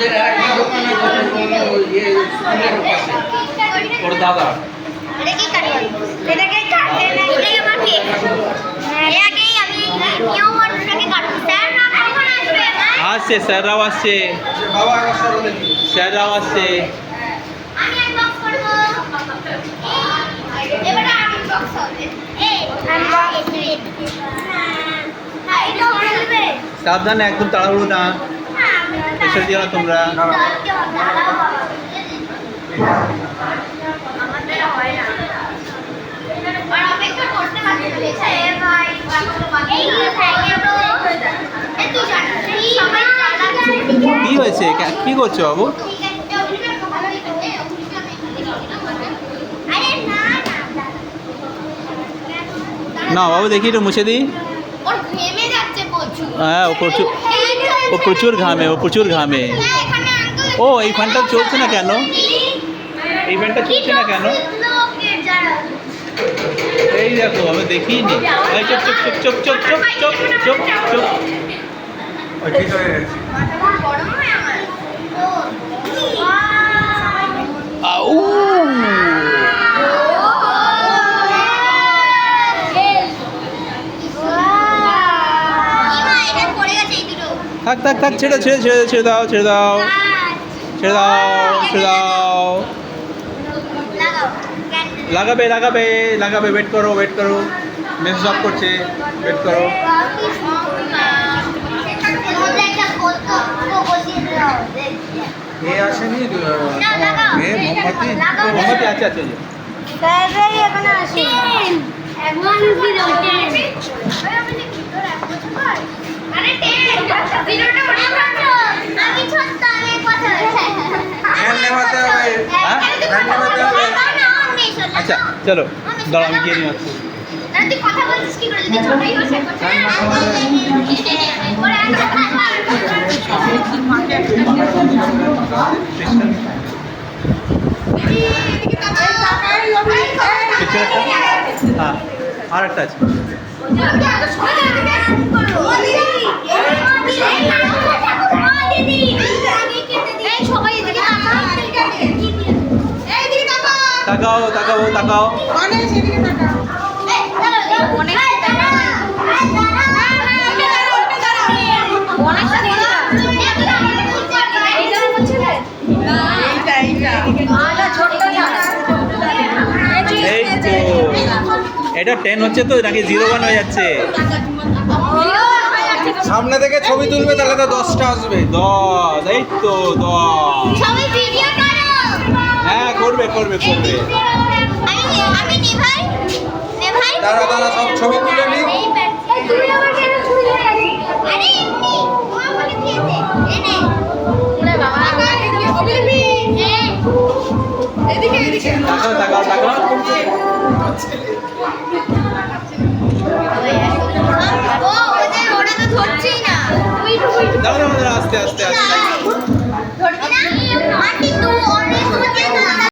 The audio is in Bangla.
ওদের একটা দোকান আছে স্কুলের পাশে ওর দাদা এটা কি কাটবো এটাকে কাটতে না এটাই আমার কেক এটাকেই আমি নিউ ওয়ানটাকে কাটবো স্যার না কখন আসবে আসছে স্যাররাও আসছে বাবা আসলে দেখি স্যাররাও আসছে আমি আনবক্স করব এবারে আনবক্স হবে এই আনবক্স হ্যাঁ এটা হবে সাবধানে একদম তাড়াহুড়ো না প্রেশার দিও না তোমরা আমাদের হয় না আর অপেক্ষা করতে পারছি ভাই এই থাকে তো এ তুই জান সবাই চালা কি হয়েছে কি করছো বাবু আরে না না বাবু দেখি একটু মুছে দিই ওর ঘেমে যাচ্ছে প্রচুর হ্যাঁ ও প্রচুর ঘামে এখানে আঙ্কেল ও এই ফ্যানটা চলছে না কেন এই ফ্যানটা চলছে না কেন লোকের যারা এই দেখো আমি দেখিনি এই চুপ চুপ চুপ চুপ চুপ চুপ চুপ চুপ চুপ ওই ঠিক হয়ে গেছে গরম হয় আমার আউ থাক থাক থাক ছেড়ে দাও লাগাবে ওয়েট করো মেসেজ অফ করছে ওয়েট করো এ আসেনি মোমবাতি আছে আচ্ছা চলো দাঁড়াও আমি গিয়ে নিয়ে আসছি তুই কথা বলছিস কি করে যদি ছোটই হোস হ্যাঁ আর একটা আছে তাকাও এই তো এটা 10 হচ্ছে তো নাকি 01 হয়ে যাচ্ছে সামনে থেকে ছবি তুলবে তাহলে তো 10টা আসবে 10 এই তো 10 সবাই ভিডিও করো হ্যাঁ করবে আমি নি ভাই দাঁড়া সব ছবি তুলে নি তুই আমার কেন ছুঁয়ে আরে ও আমাকে দিয়েছে এনে